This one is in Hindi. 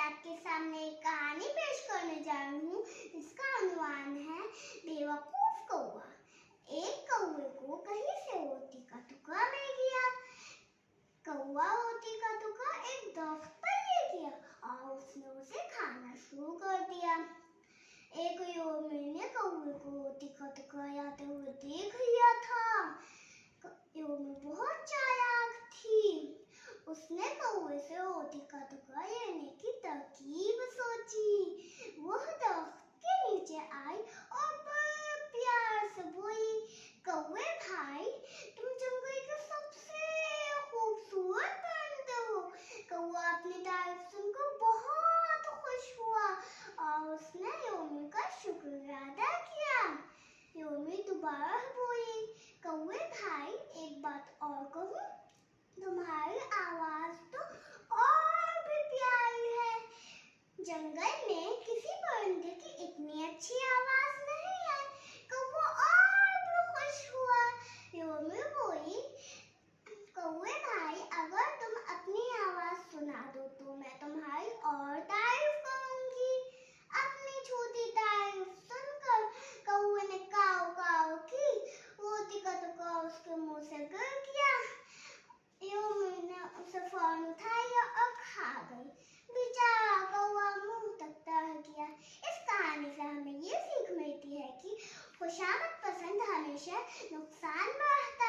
आपके सामने एक कहानी पेश करने जा रही हूँ। इसका अनुवाद है बेवकूफ कौवा। एक कौवे को कहीं से रोटी का टुकड़ा मिल गया। कौवा रोटी का टुकड़ा एक दरख्त पर ले गया और उसने उसे खाना शुरू कर दिया। एक योमी ने कौवे को रोटी का टुकड़ा लाते हुए देख लिया था। योमी बहुत चालाक थी। उसने कौवे से रोटी का टुकड़ा लेने की तरकीब सोची। वह दरख्त के नीचे आई और बड़े प्यार से बोली, कौवे भाई, तुम जंगल के सबसे खूबसूरत परिंदे हो। कौवा अपनी तारीफ सुनकर बहुत खुश हुआ और उसने योमी का शुक्रिया अदा किया। योमी दोबारा बोली, कौवे भाई, एक बात और कहूँ, तुम्हारी आवाज तो और भी प्यारी है। जंगल में किसी परिंदे की इतनी अच्छी आवाज नहीं है। कौवा और भी खुश हुआ। योमी बोली, कौवे भाई, अगर तुम अपनी आवाज सुना दो तो मैं तुम्हारी और तारीफ करूंगी। अपनी छोटी तारीफ सुनकर कौवे ने काव काव की। रोटी का टुकड़ा उसके मुंह से गिर गया। योमी ने उसे फौरन उठाया और खा गई। बेचारा कौवा मुंह तक रह गया। इस कहानी से हमें ये सीख मिलती है कि खुशामद पसंद हमेशा नुकसान बढ़ाता